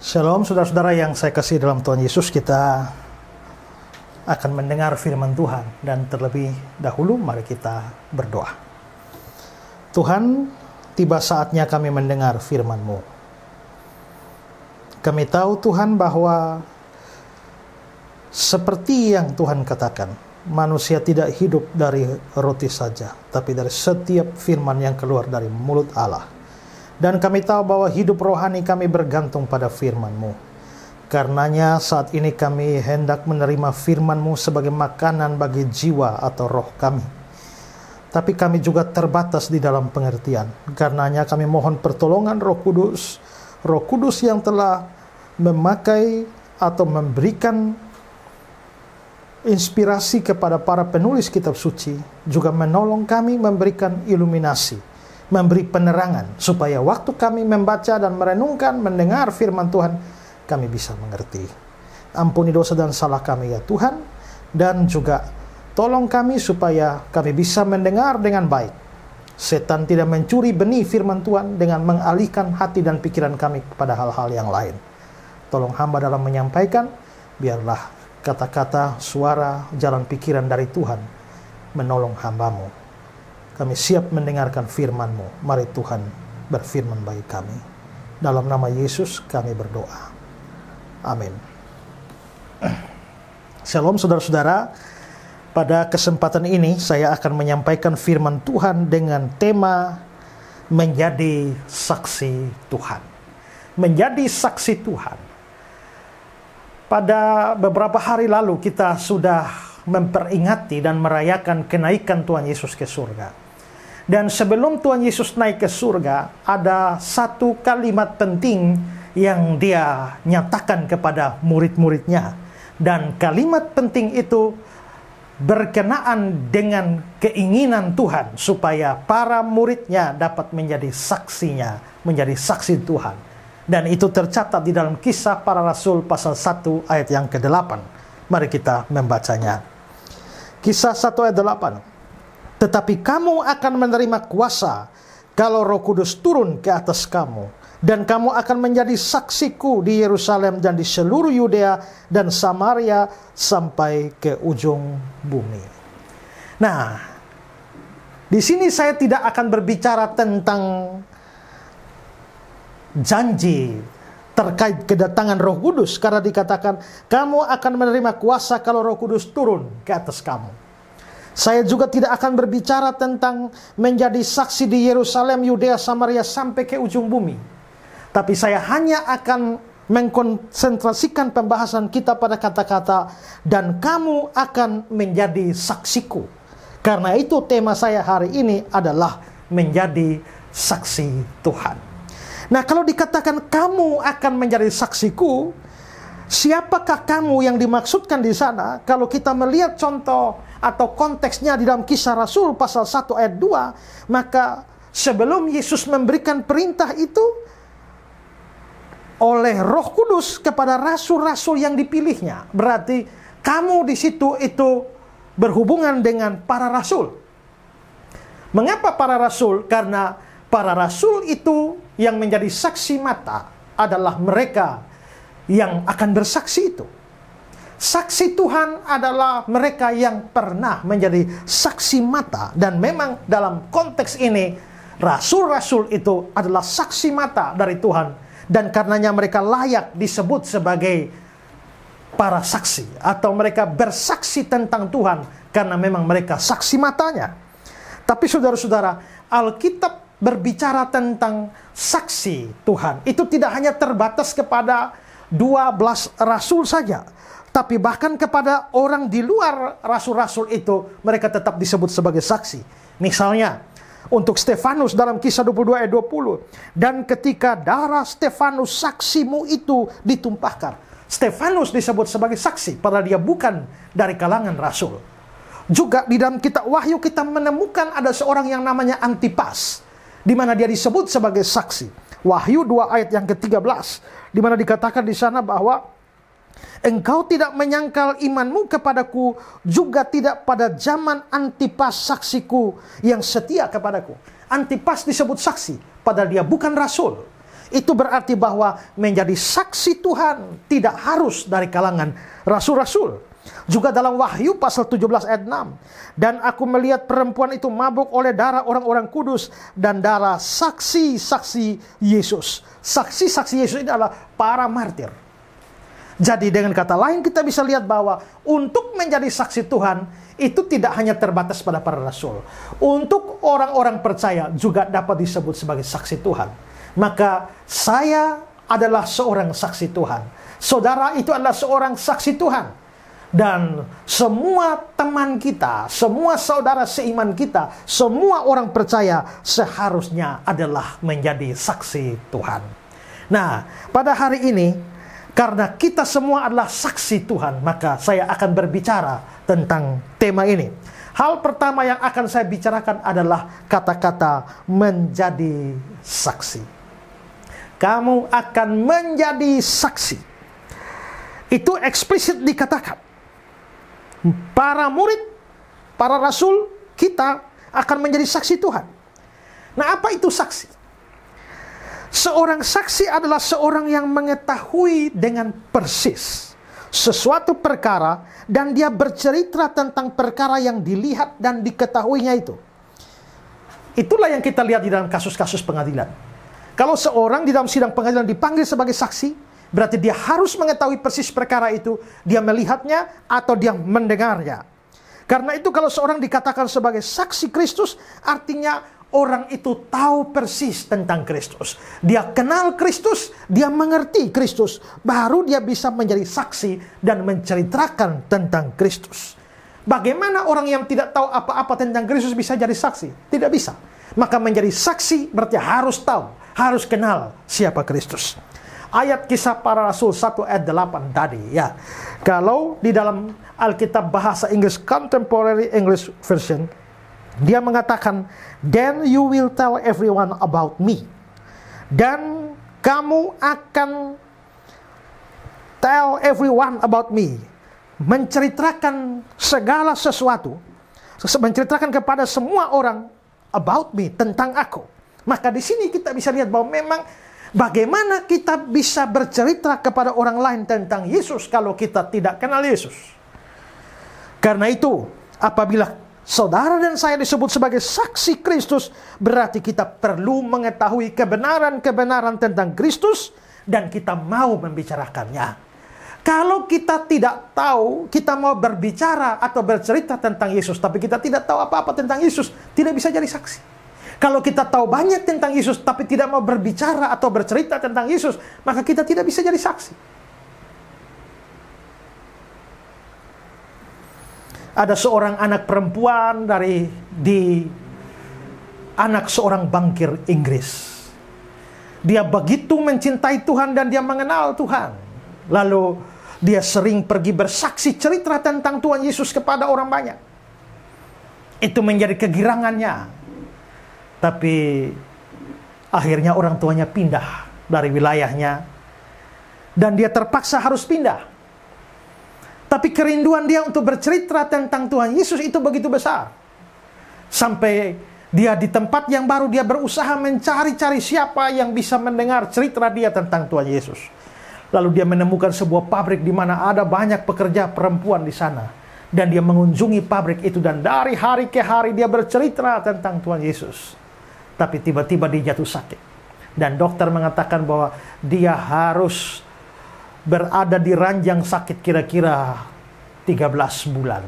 Shalom saudara-saudara yang saya kasih dalam Tuhan Yesus, kita akan mendengar firman Tuhan. Dan terlebih dahulu mari kita berdoa. Tuhan, tiba saatnya kami mendengar firman-Mu. Kami tahu Tuhan bahwa seperti yang Tuhan katakan, manusia tidak hidup dari roti saja, tapi dari setiap firman yang keluar dari mulut Allah. Dan kami tahu bahwa hidup rohani kami bergantung pada firman-Mu. Karenanya saat ini kami hendak menerima firman-Mu sebagai makanan bagi jiwa atau roh kami. Tapi kami juga terbatas di dalam pengertian. Karenanya kami mohon pertolongan Roh Kudus. Roh Kudus yang telah memakai atau memberikan inspirasi kepada para penulis kitab suci, juga menolong kami memberikan iluminasi, memberi penerangan, supaya waktu kami membaca dan merenungkan, mendengar firman Tuhan, kami bisa mengerti. Ampuni dosa dan salah kami ya Tuhan, dan juga tolong kami supaya kami bisa mendengar dengan baik. Setan tidak mencuri benih firman Tuhan dengan mengalihkan hati dan pikiran kami kepada hal-hal yang lain. Tolong hamba dalam menyampaikan, biarlah kata-kata, suara, jalan pikiran dari Tuhan menolong hamba-Mu. Kami siap mendengarkan firman-Mu. Mari Tuhan berfirman bagi kami. Dalam nama Yesus kami berdoa. Amin. Shalom saudara-saudara. Pada kesempatan ini saya akan menyampaikan firman Tuhan dengan tema menjadi saksi Tuhan. Menjadi saksi Tuhan. Pada beberapa hari lalu kita sudah memperingati dan merayakan kenaikan Tuhan Yesus ke surga. Dan sebelum Tuhan Yesus naik ke surga, ada satu kalimat penting yang dia nyatakan kepada murid-muridnya. Dan kalimat penting itu berkenaan dengan keinginan Tuhan supaya para muridnya dapat menjadi saksinya, menjadi saksi Tuhan. Dan itu tercatat di dalam Kisah Para Rasul pasal 1 ayat yang ke-8. Mari kita membacanya. Kisah 1 ayat 8. Tetapi kamu akan menerima kuasa kalau Roh Kudus turun ke atas kamu. Dan kamu akan menjadi saksiku di Yerusalem dan di seluruh Yudea dan Samaria sampai ke ujung bumi. Nah, di sini saya tidak akan berbicara tentang janji terkait kedatangan Roh Kudus, karena dikatakan kamu akan menerima kuasa kalau Roh Kudus turun ke atas kamu. Saya juga tidak akan berbicara tentang menjadi saksi di Yerusalem, Yudea, Samaria sampai ke ujung bumi. Tapi saya hanya akan mengkonsentrasikan pembahasan kita pada kata-kata dan kamu akan menjadi saksiku. Karena itu tema saya hari ini adalah menjadi saksi Tuhan. Nah, kalau dikatakan kamu akan menjadi saksiku, siapakah kamu yang dimaksudkan di sana? Kalau kita melihat contoh atau konteksnya di dalam Kisah Rasul pasal 1 ayat 2, maka sebelum Yesus memberikan perintah itu oleh Roh Kudus kepada rasul-rasul yang dipilihnya, berarti kamu di situ itu berhubungan dengan para rasul. Mengapa para rasul? Karena para rasul itu yang menjadi saksi mata adalah mereka yang akan bersaksi itu. Saksi Tuhan adalah mereka yang pernah menjadi saksi mata. Dan memang dalam konteks ini, rasul-rasul itu adalah saksi mata dari Tuhan. Dan karenanya mereka layak disebut sebagai para saksi. Atau mereka bersaksi tentang Tuhan karena memang mereka saksi matanya. Tapi saudara-saudara, Alkitab berbicara tentang saksi Tuhan. Itu tidak hanya terbatas kepada 12 rasul saja, tapi bahkan kepada orang di luar rasul-rasul itu, mereka tetap disebut sebagai saksi. Misalnya, untuk Stefanus dalam Kisah 22 ayat 20. Dan ketika darah Stefanus saksimu itu ditumpahkan. Stefanus disebut sebagai saksi, padahal dia bukan dari kalangan rasul. Juga di dalam kitab Wahyu kita menemukan ada seorang yang namanya Antipas, di mana dia disebut sebagai saksi. Wahyu 2 ayat yang ke-13, di mana dikatakan di sana bahwa engkau tidak menyangkal imanmu kepadaku, juga tidak pada zaman Antipas saksiku yang setia kepadaku. Antipas disebut saksi, padahal dia bukan rasul. Itu berarti bahwa menjadi saksi Tuhan tidak harus dari kalangan rasul-rasul. Juga dalam Wahyu pasal 17 ayat 6. Dan aku melihat perempuan itu mabuk oleh darah orang-orang kudus dan darah saksi-saksi Yesus. Saksi-saksi Yesus ini adalah para martir. Jadi dengan kata lain kita bisa lihat bahwa untuk menjadi saksi Tuhan itu tidak hanya terbatas pada para rasul. Untuk orang-orang percaya juga dapat disebut sebagai saksi Tuhan. Maka saya adalah seorang saksi Tuhan. Saudara itu adalah seorang saksi Tuhan. Dan semua teman kita, semua saudara seiman kita, semua orang percaya seharusnya adalah menjadi saksi Tuhan. Nah, pada hari ini, karena kita semua adalah saksi Tuhan, maka saya akan berbicara tentang tema ini. Hal pertama yang akan saya bicarakan adalah kata-kata menjadi saksi. Kamu akan menjadi saksi. Itu eksplisit dikatakan. Para murid, para rasul, kita akan menjadi saksi Tuhan. Nah, apa itu saksi? Seorang saksi adalah seorang yang mengetahui dengan persis sesuatu perkara dan dia bercerita tentang perkara yang dilihat dan diketahuinya itu. Itulah yang kita lihat di dalam kasus-kasus pengadilan. Kalau seorang di dalam sidang pengadilan dipanggil sebagai saksi, berarti dia harus mengetahui persis perkara itu, dia melihatnya atau dia mendengarnya. Karena itu kalau seorang dikatakan sebagai saksi Kristus, artinya orang itu tahu persis tentang Kristus. Dia kenal Kristus, dia mengerti Kristus, baru dia bisa menjadi saksi dan menceritakan tentang Kristus. Bagaimana orang yang tidak tahu apa-apa tentang Kristus bisa jadi saksi? Tidak bisa. Maka menjadi saksi berarti harus tahu, harus kenal siapa Kristus. Ayat Kisah Para Rasul 1 ayat 8 tadi ya. Kalau di dalam Alkitab bahasa Inggris Contemporary English Version, dia mengatakan, "Then you will tell everyone about me." Dan kamu akan tell everyone about me. Menceritakan segala sesuatu, menceritakan kepada semua orang about me, tentang aku. Maka di sini kita bisa lihat bahwa memang bagaimana kita bisa bercerita kepada orang lain tentang Yesus kalau kita tidak kenal Yesus? Karena itu, apabila saudara dan saya disebut sebagai saksi Kristus, berarti kita perlu mengetahui kebenaran-kebenaran tentang Kristus dan kita mau membicarakannya. Kalau kita tidak tahu, kita mau berbicara atau bercerita tentang Yesus, tapi kita tidak tahu apa-apa tentang Yesus, tidak bisa jadi saksi. Kalau kita tahu banyak tentang Yesus, tapi tidak mau berbicara atau bercerita tentang Yesus, maka kita tidak bisa jadi saksi. Ada seorang anak perempuan di anak seorang bankir Inggris. Dia begitu mencintai Tuhan dan dia mengenal Tuhan. Lalu dia sering pergi bersaksi cerita tentang Tuhan Yesus kepada orang banyak. Itu menjadi kegirangannya. Tapi akhirnya orang tuanya pindah dari wilayahnya dan dia terpaksa harus pindah. Tapi kerinduan dia untuk bercerita tentang Tuhan Yesus itu begitu besar. Sampai dia di tempat yang baru dia berusaha mencari-cari siapa yang bisa mendengar cerita dia tentang Tuhan Yesus. Lalu dia menemukan sebuah pabrik di mana ada banyak pekerja perempuan di sana. Dan dia mengunjungi pabrik itu dan dari hari ke hari dia bercerita tentang Tuhan Yesus. Tapi tiba-tiba dia jatuh sakit. Dan dokter mengatakan bahwa dia harus berada di ranjang sakit kira-kira 13 bulan.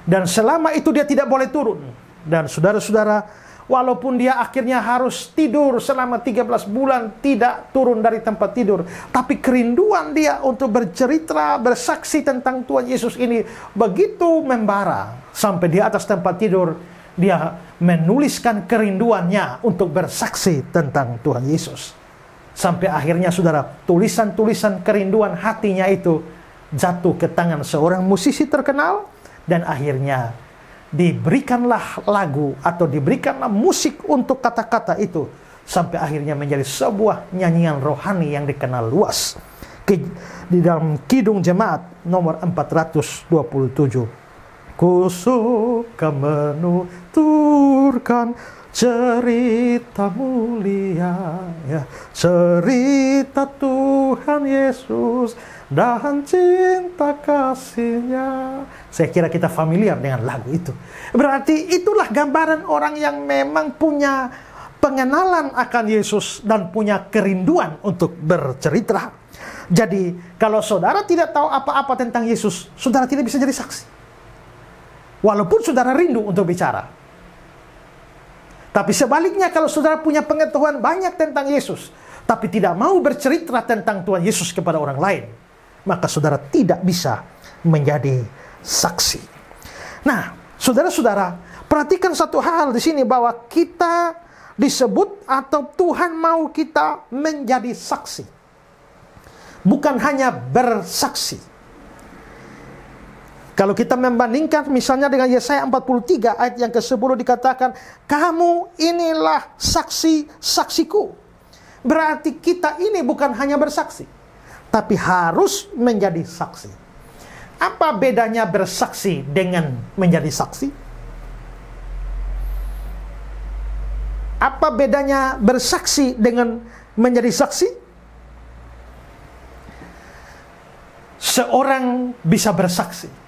Dan selama itu dia tidak boleh turun. Dan saudara-saudara, walaupun dia akhirnya harus tidur selama 13 bulan, tidak turun dari tempat tidur. Tapi kerinduan dia untuk bercerita, bersaksi tentang Tuhan Yesus ini begitu membara. Sampai di atas tempat tidur, dia menuliskan kerinduannya untuk bersaksi tentang Tuhan Yesus. Sampai akhirnya saudara, tulisan-tulisan kerinduan hatinya itu jatuh ke tangan seorang musisi terkenal. Dan akhirnya diberikanlah lagu atau diberikanlah musik untuk kata-kata itu. Sampai akhirnya menjadi sebuah nyanyian rohani yang dikenal luas. Di dalam Kidung Jemaat nomor 427. Ku suka menutup tuturkan cerita mulia, ya, cerita Tuhan Yesus dan cinta kasih-Nya. Saya kira kita familiar dengan lagu itu. Berarti itulah gambaran orang yang memang punya pengenalan akan Yesus dan punya kerinduan untuk bercerita. Jadi, kalau saudara tidak tahu apa-apa tentang Yesus, saudara tidak bisa jadi saksi. Walaupun saudara rindu untuk bicara. Tapi sebaliknya, kalau saudara punya pengetahuan banyak tentang Yesus, tapi tidak mau bercerita tentang Tuhan Yesus kepada orang lain, maka saudara tidak bisa menjadi saksi. Nah, saudara-saudara, perhatikan satu hal di sini, bahwa kita disebut atau Tuhan mau kita menjadi saksi. Bukan hanya bersaksi. Kalau kita membandingkan misalnya dengan Yesaya 43 ayat yang ke-10 dikatakan, kamu inilah saksi-saksiku. Berarti kita ini bukan hanya bersaksi, tapi harus menjadi saksi. Apa bedanya bersaksi dengan menjadi saksi? Apa bedanya bersaksi dengan menjadi saksi? Seorang bisa bersaksi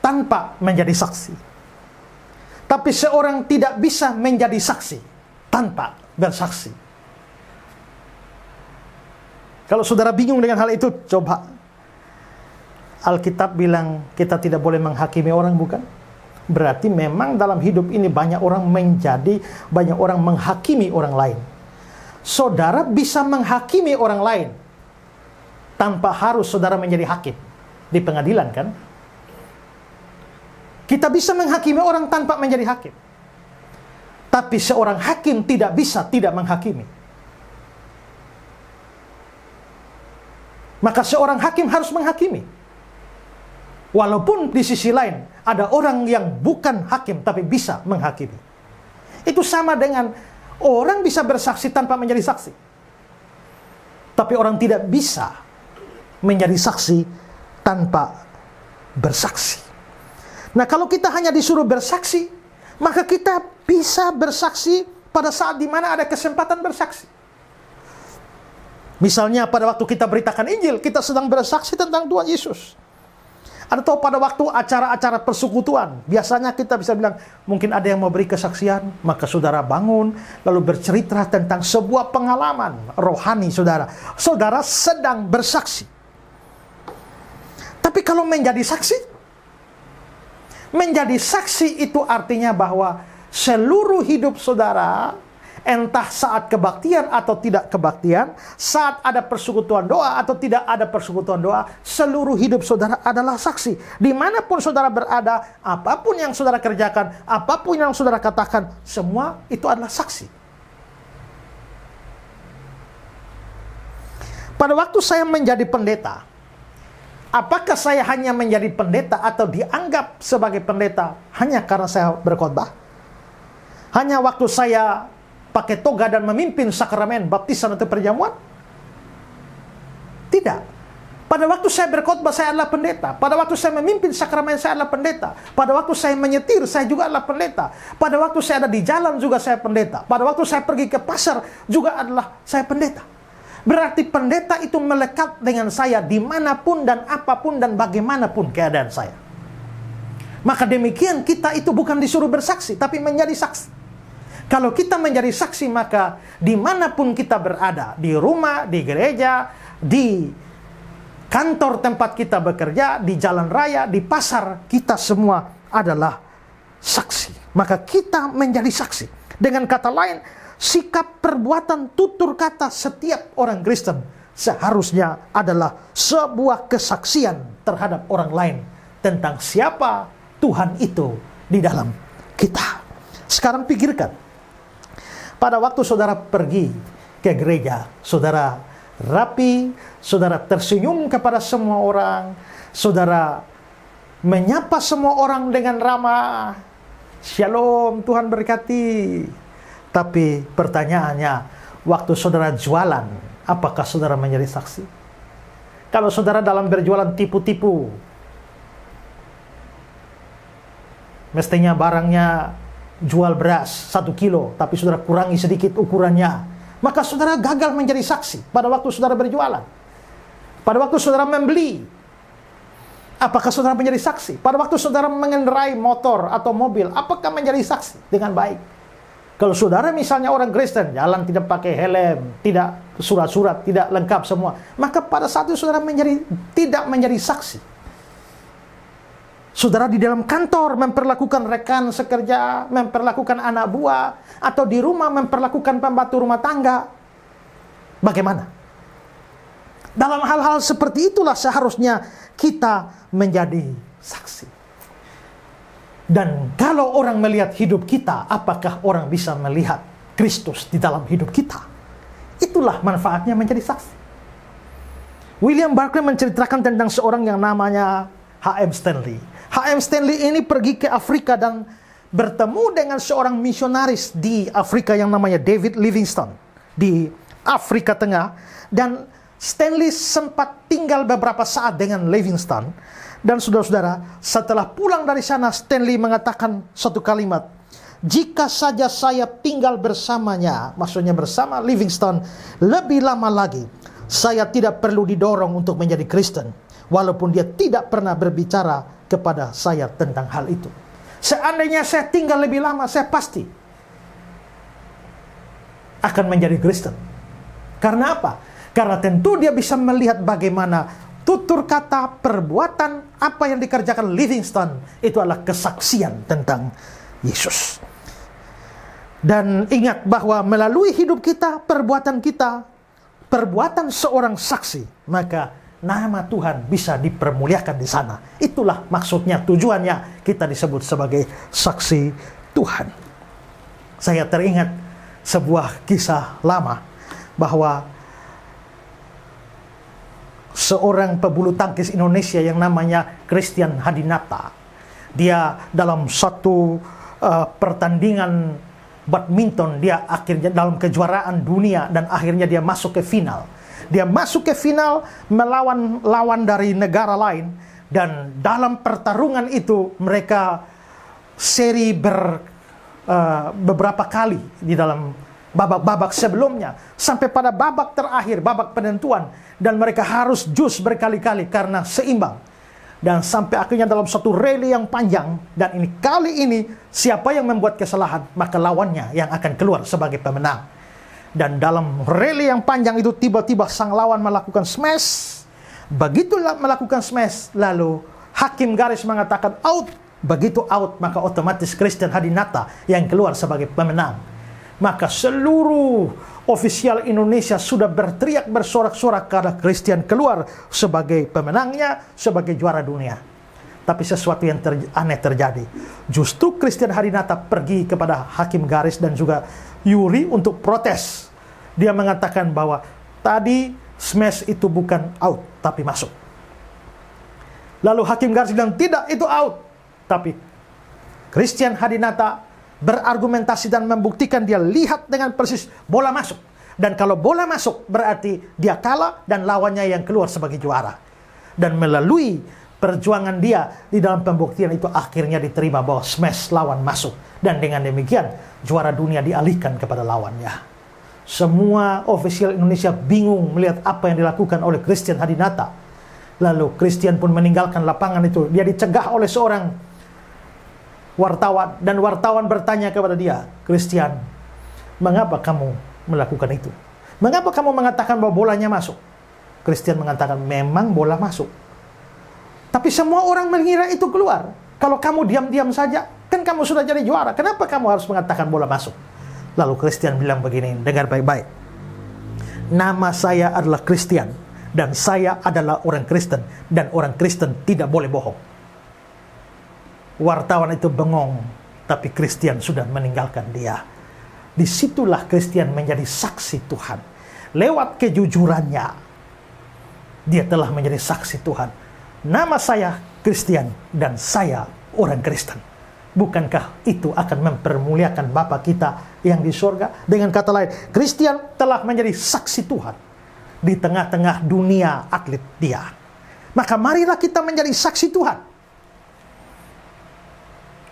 tanpa menjadi saksi. Tapi seorang tidak bisa menjadi saksi tanpa bersaksi. Kalau saudara bingung dengan hal itu, coba. Alkitab bilang kita tidak boleh menghakimi orang, bukan? Berarti memang dalam hidup ini banyak orang menghakimi orang lain. Saudara bisa menghakimi orang lain tanpa harus saudara menjadi hakim di pengadilan, kan? Kita bisa menghakimi orang tanpa menjadi hakim. Tapi seorang hakim tidak bisa tidak menghakimi. Maka seorang hakim harus menghakimi. Walaupun di sisi lain ada orang yang bukan hakim tapi bisa menghakimi. Itu sama dengan orang bisa bersaksi tanpa menjadi saksi. Tapi orang tidak bisa menjadi saksi tanpa bersaksi. Nah, kalau kita hanya disuruh bersaksi, maka kita bisa bersaksi pada saat di mana ada kesempatan bersaksi. Misalnya pada waktu kita beritakan Injil, kita sedang bersaksi tentang Tuhan Yesus. Atau pada waktu acara-acara persekutuan, biasanya kita bisa bilang, mungkin ada yang mau beri kesaksian, maka saudara bangun, lalu bercerita tentang sebuah pengalaman rohani saudara. Saudara sedang bersaksi. Tapi kalau menjadi saksi itu artinya bahwa seluruh hidup saudara, entah saat kebaktian atau tidak kebaktian, saat ada persekutuan doa atau tidak ada persekutuan doa, seluruh hidup saudara adalah saksi. Dimanapun saudara berada, apapun yang saudara kerjakan, apapun yang saudara katakan, semua itu adalah saksi. Pada waktu saya menjadi pendeta, apakah saya hanya menjadi pendeta atau dianggap sebagai pendeta hanya karena saya berkhotbah? Hanya waktu saya pakai toga dan memimpin sakramen baptisan atau perjamuan? Tidak. Pada waktu saya berkhotbah, saya adalah pendeta. Pada waktu saya memimpin sakramen, saya adalah pendeta. Pada waktu saya menyetir, saya juga adalah pendeta. Pada waktu saya ada di jalan, juga saya pendeta. Pada waktu saya pergi ke pasar, juga adalah saya pendeta. Berarti pendeta itu melekat dengan saya dimanapun dan apapun dan bagaimanapun keadaan saya. Maka demikian kita itu bukan disuruh bersaksi, tapi menjadi saksi. Kalau kita menjadi saksi, maka dimanapun kita berada, di rumah, di gereja, di kantor tempat kita bekerja, di jalan raya, di pasar, kita semua adalah saksi. Maka kita menjadi saksi. Dengan kata lain, sikap, perbuatan, tutur kata setiap orang Kristen seharusnya adalah sebuah kesaksian terhadap orang lain tentang siapa Tuhan itu di dalam kita. Sekarang pikirkan, pada waktu saudara pergi ke gereja, saudara rapi, saudara tersenyum kepada semua orang, saudara menyapa semua orang dengan ramah, shalom, Tuhan berkati. Tapi pertanyaannya, waktu saudara jualan, apakah saudara menjadi saksi? Kalau saudara dalam berjualan tipu-tipu, mestinya barangnya jual beras 1 kilo, tapi saudara kurangi sedikit ukurannya, maka saudara gagal menjadi saksi pada waktu saudara berjualan. Pada waktu saudara membeli, apakah saudara menjadi saksi? Pada waktu saudara mengendarai motor atau mobil, apakah menjadi saksi dengan baik? Kalau saudara misalnya orang Kristen, jalan tidak pakai helm, tidak surat-surat, tidak lengkap semua, maka pada saat itu saudara tidak menjadi saksi. Saudara di dalam kantor memperlakukan rekan sekerja, memperlakukan anak buah, atau di rumah memperlakukan pembantu rumah tangga. Bagaimana? Dalam hal-hal seperti itulah seharusnya kita menjadi saksi. Dan kalau orang melihat hidup kita, apakah orang bisa melihat Kristus di dalam hidup kita? Itulah manfaatnya menjadi saksi. William Barclay menceritakan tentang seorang yang namanya H.M. Stanley. H.M. Stanley ini pergi ke Afrika dan bertemu dengan seorang misionaris di Afrika yang namanya David Livingstone di Afrika Tengah. Dan Stanley sempat tinggal beberapa saat dengan Livingstone. Dan saudara-saudara, setelah pulang dari sana, Stanley mengatakan satu kalimat, jika saja saya tinggal bersamanya, maksudnya bersama Livingstone, lebih lama lagi, saya tidak perlu didorong untuk menjadi Kristen, walaupun dia tidak pernah berbicara kepada saya tentang hal itu. Seandainya saya tinggal lebih lama, saya pasti akan menjadi Kristen. Karena apa? Karena tentu dia bisa melihat bagaimana tutur kata, perbuatan, apa yang dikerjakan Livingstone, itu adalah kesaksian tentang Yesus. Dan ingat bahwa melalui hidup kita, perbuatan seorang saksi, maka nama Tuhan bisa dipermuliakan di sana. Itulah maksudnya, tujuannya kita disebut sebagai saksi Tuhan. Saya teringat sebuah kisah lama bahwa seorang pebulu tangkis Indonesia yang namanya Christian Hadinata. Dia dalam satu pertandingan badminton, dia akhirnya dalam kejuaraan dunia dan akhirnya dia masuk ke final. Dia masuk ke final melawan lawan dari negara lain, dan dalam pertarungan itu mereka seri beberapa kali di dalam babak-babak sebelumnya sampai pada babak terakhir, babak penentuan, dan mereka harus jus berkali-kali karena seimbang. Dan sampai akhirnya dalam satu rally yang panjang, dan kali ini siapa yang membuat kesalahan, maka lawannya yang akan keluar sebagai pemenang. Dan dalam rally yang panjang itu tiba-tiba sang lawan melakukan smash. Begitu melakukan smash, lalu hakim garis mengatakan out. Begitu out, maka otomatis Christian Hadinata yang keluar sebagai pemenang. Maka seluruh ofisial Indonesia sudah berteriak bersorak-sorak karena Christian keluar sebagai pemenangnya, sebagai juara dunia. Tapi sesuatu yang aneh terjadi. Justru Christian Hadinata pergi kepada hakim garis dan juga Yuri untuk protes. Dia mengatakan bahwa tadi smash itu bukan out, tapi masuk. Lalu hakim garis bilang tidak, itu out. Tapi Christian Hadinata berargumentasi dan membuktikan, dia lihat dengan persis bola masuk. Dan kalau bola masuk berarti dia kalah dan lawannya yang keluar sebagai juara. Dan melalui perjuangan dia di dalam pembuktian itu akhirnya diterima bahwa smash lawan masuk. Dan dengan demikian juara dunia dialihkan kepada lawannya. Semua ofisial Indonesia bingung melihat apa yang dilakukan oleh Christian Hadinata. Lalu Christian pun meninggalkan lapangan itu. Dia dicegah oleh seorang wartawan, dan wartawan bertanya kepada dia, Christian, mengapa kamu melakukan itu? Mengapa kamu mengatakan bahwa bolanya masuk? Christian mengatakan, memang bola masuk, tapi semua orang mengira itu keluar. Kalau kamu diam-diam saja, kan kamu sudah jadi juara. Kenapa kamu harus mengatakan bola masuk? Lalu Christian bilang begini, dengar baik-baik. Nama saya adalah Christian, dan saya adalah orang Kristen, dan orang Kristen tidak boleh bohong. Wartawan itu bengong, tapi Christian sudah meninggalkan dia. Disitulah Christian menjadi saksi Tuhan. Lewat kejujurannya, dia telah menjadi saksi Tuhan. Nama saya Christian dan saya orang Kristen. Bukankah itu akan mempermuliakan Bapa kita yang di surga? Dengan kata lain, Christian telah menjadi saksi Tuhan di tengah-tengah dunia atlet dia. Maka marilah kita menjadi saksi Tuhan.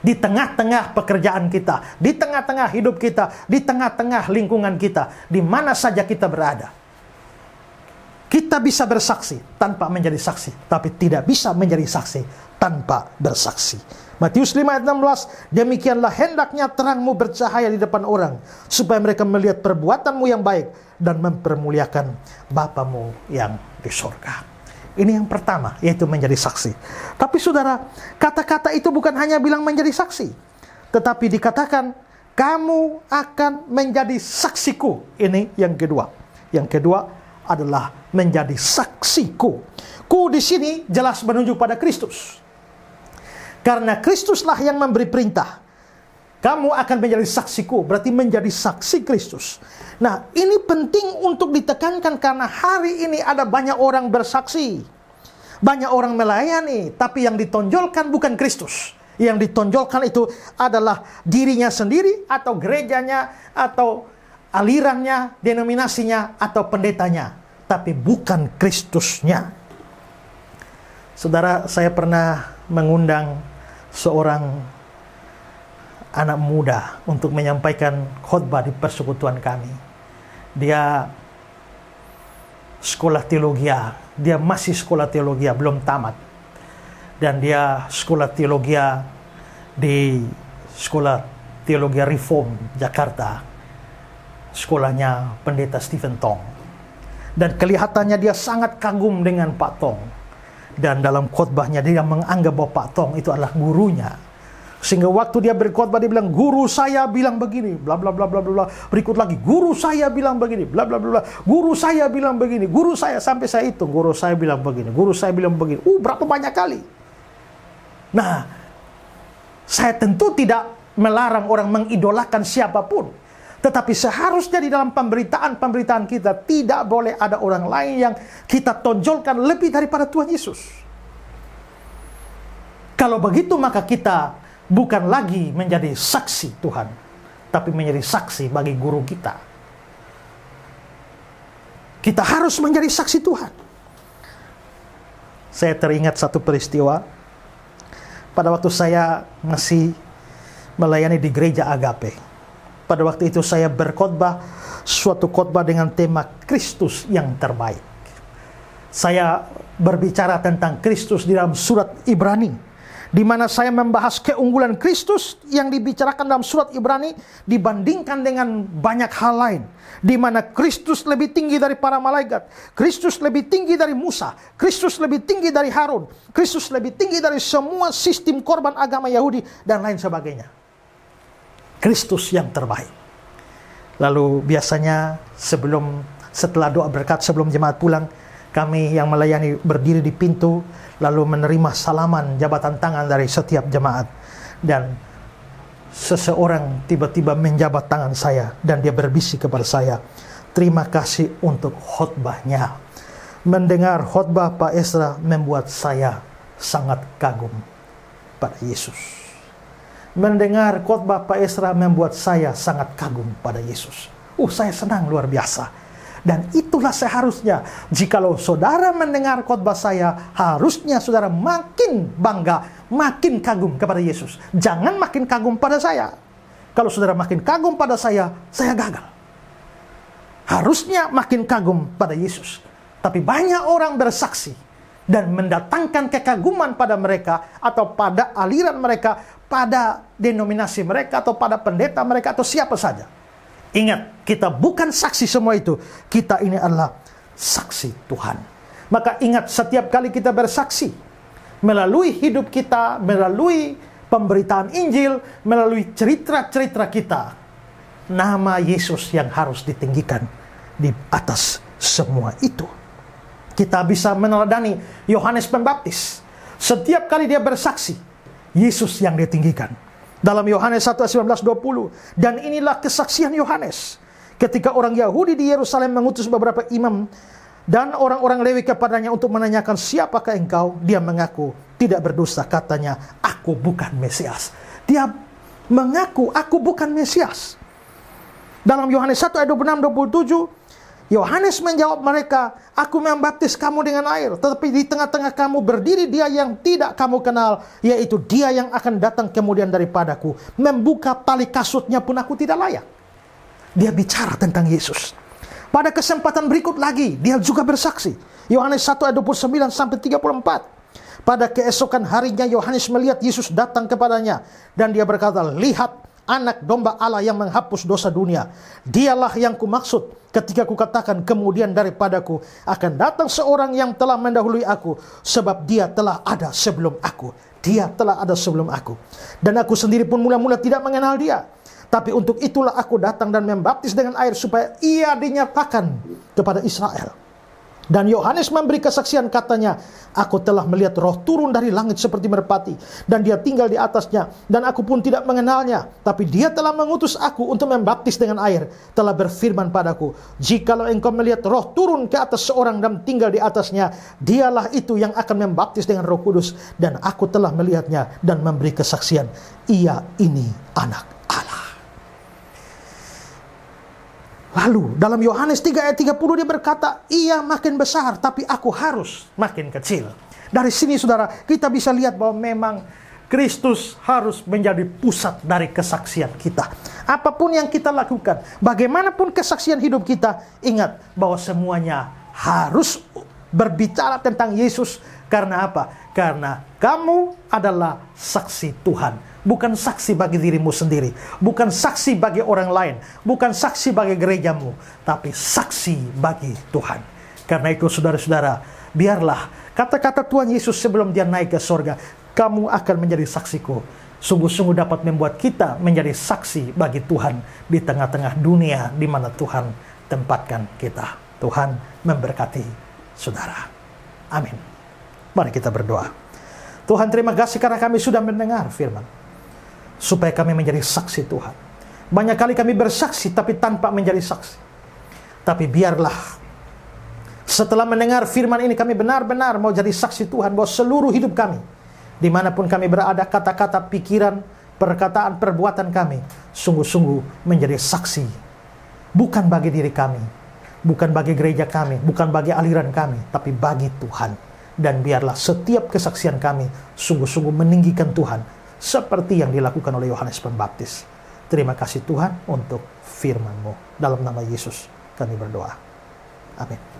Di tengah-tengah pekerjaan kita, di tengah-tengah hidup kita, di tengah-tengah lingkungan kita, di mana saja kita berada. Kita bisa bersaksi tanpa menjadi saksi, tapi tidak bisa menjadi saksi tanpa bersaksi. Matius 5 ayat 16, demikianlah hendaknya terangmu bercahaya di depan orang, supaya mereka melihat perbuatanmu yang baik dan mempermuliakan Bapamu yang di surga. Ini yang pertama, yaitu menjadi saksi. Tapi saudara, kata-kata itu bukan hanya bilang menjadi saksi, tetapi dikatakan, kamu akan menjadi saksiku. Ini yang kedua. Yang kedua adalah menjadi saksiku. Ku di sini jelas menunjuk pada Kristus. Karena Kristuslah yang memberi perintah. Kamu akan menjadi saksiku, berarti menjadi saksi Kristus. Nah, ini penting untuk ditekankan karena hari ini ada banyak orang bersaksi. Banyak orang melayani, tapi yang ditonjolkan bukan Kristus. Yang ditonjolkan itu adalah dirinya sendiri, atau gerejanya, atau alirannya, denominasinya, atau pendetanya. Tapi bukan Kristusnya. Saudara, saya pernah mengundang seorang anak muda untuk menyampaikan khotbah di persekutuan kami. Dia sekolah teologi, dia masih sekolah teologi, belum tamat. Dan dia sekolah teologi di Sekolah Teologi Reform Jakarta. Sekolahnya Pendeta Stephen Tong. Dan kelihatannya dia sangat kagum dengan Pak Tong. Dan dalam khotbahnya dia menganggap bahwa Pak Tong itu adalah gurunya. Sehingga waktu dia berkhotbah dia bilang, guru saya bilang begini, bla bla bla bla bla. Berikut lagi, guru saya bilang begini, bla bla bla bla. Guru saya bilang begini, guru saya, sampai saya hitung, guru saya bilang begini, guru saya bilang begini. Berapa banyak kali. Nah, saya tentu tidak melarang orang mengidolakan siapapun. Tetapi seharusnya di dalam pemberitaan kita tidak boleh ada orang lain yang kita tonjolkan lebih daripada Tuhan Yesus. Kalau begitu maka kita bukan lagi menjadi saksi Tuhan, tapi menjadi saksi bagi guru kita. Kita harus menjadi saksi Tuhan. Saya teringat satu peristiwa pada waktu saya masih melayani di gereja Agape. Pada waktu itu saya berkhotbah suatu khotbah dengan tema Kristus yang terbaik. Saya berbicara tentang Kristus di dalam surat Ibrani, di mana saya membahas keunggulan Kristus yang dibicarakan dalam surat Ibrani dibandingkan dengan banyak hal lain, di mana Kristus lebih tinggi dari para malaikat, Kristus lebih tinggi dari Musa, Kristus lebih tinggi dari Harun, Kristus lebih tinggi dari semua sistem korban agama Yahudi dan lain sebagainya. Kristus yang terbaik. Lalu biasanya setelah doa berkat sebelum jemaat pulang, kami yang melayani berdiri di pintu lalu menerima salaman jabatan tangan dari setiap jemaat. Dan seseorang tiba-tiba menjabat tangan saya dan dia berbisik kepada saya, terima kasih untuk khotbahnya. Mendengar khotbah Pak Esra membuat saya sangat kagum pada Yesus. Mendengar khotbah Pak Esra membuat saya sangat kagum pada Yesus. Saya senang luar biasa. Dan itulah seharusnya, jikalau saudara mendengar khotbah saya, harusnya saudara makin bangga, makin kagum kepada Yesus. Jangan makin kagum pada saya. Kalau saudara makin kagum pada saya gagal. Harusnya makin kagum pada Yesus. Tapi banyak orang bersaksi dan mendatangkan kekaguman pada mereka, atau pada aliran mereka, pada denominasi mereka, atau pada pendeta mereka, atau siapa saja. Ingat, kita bukan saksi semua itu. Kita ini adalah saksi Tuhan. Maka ingat, setiap kali kita bersaksi, melalui hidup kita, melalui pemberitaan Injil, melalui cerita-cerita kita, nama Yesus yang harus ditinggikan di atas semua itu. Kita bisa meneladani Yohanes Pembaptis. Setiap kali dia bersaksi, Yesus yang ditinggikan. Dalam Yohanes 1 ayat 19-20. Dan inilah kesaksian Yohanes. Ketika orang Yahudi di Yerusalem mengutus beberapa imam dan orang-orang Lewi kepadanya untuk menanyakan, siapakah engkau? Dia mengaku tidak berdosa. Katanya, aku bukan Mesias. Dia mengaku, aku bukan Mesias. Dalam Yohanes 1 ayat 26-27. Yohanes menjawab mereka, aku membaptis kamu dengan air, tetapi di tengah-tengah kamu berdiri dia yang tidak kamu kenal, yaitu dia yang akan datang kemudian daripadaku. Membuka tali kasutnya pun aku tidak layak. Dia bicara tentang Yesus. Pada kesempatan berikut lagi, dia juga bersaksi. Yohanes 1 ayat 29 sampai 34. Pada keesokan harinya Yohanes melihat Yesus datang kepadanya, dan dia berkata, lihat, anak domba Allah yang menghapus dosa dunia. Dialah yang kumaksud ketika kukatakan kemudian daripadaku akan datang seorang yang telah mendahului aku, sebab dia telah ada sebelum aku. Dia telah ada sebelum aku. Dan aku sendiri pun mula-mula tidak mengenal dia. Tapi untuk itulah aku datang dan membaptis dengan air supaya ia dinyatakan kepada Israel. Dan Yohanes memberi kesaksian, katanya, aku telah melihat roh turun dari langit seperti merpati, dan dia tinggal di atasnya, dan aku pun tidak mengenalnya. Tapi dia telah mengutus aku untuk membaptis dengan air, telah berfirman padaku, jikalau engkau melihat roh turun ke atas seorang dan tinggal di atasnya, dialah itu yang akan membaptis dengan Roh Kudus. Dan aku telah melihatnya dan memberi kesaksian, ia ini anak Allah. Lalu dalam Yohanes 3 ayat 30 dia berkata, ia makin besar tapi aku harus makin kecil. Dari sini saudara, kita bisa lihat bahwa memang Kristus harus menjadi pusat dari kesaksian kita. Apapun yang kita lakukan, bagaimanapun kesaksian hidup kita, ingat bahwa semuanya harus berbicara tentang Yesus. Karena apa? Karena kamu adalah saksi Tuhan. Bukan saksi bagi dirimu sendiri, bukan saksi bagi orang lain, bukan saksi bagi gerejamu, tapi saksi bagi Tuhan. Karena itu saudara-saudara, biarlah kata-kata Tuhan Yesus sebelum dia naik ke sorga, kamu akan menjadi saksiku, sungguh-sungguh dapat membuat kita menjadi saksi bagi Tuhan di tengah-tengah dunia di mana Tuhan tempatkan kita. Tuhan memberkati saudara. Amin. Mari kita berdoa. Tuhan, terima kasih karena kami sudah mendengar firman, supaya kami menjadi saksi Tuhan. Banyak kali kami bersaksi tapi tanpa menjadi saksi. Tapi biarlah setelah mendengar firman ini kami benar-benar mau jadi saksi Tuhan bahwa seluruh hidup kami, dimanapun kami berada, kata-kata, pikiran, perkataan, perbuatan kami sungguh-sungguh menjadi saksi. Bukan bagi diri kami, bukan bagi gereja kami, bukan bagi aliran kami, tapi bagi Tuhan. Dan biarlah setiap kesaksian kami sungguh-sungguh meninggikan Tuhan, seperti yang dilakukan oleh Yohanes Pembaptis. Terima kasih Tuhan untuk firman-Mu. Dalam nama Yesus kami berdoa. Amin.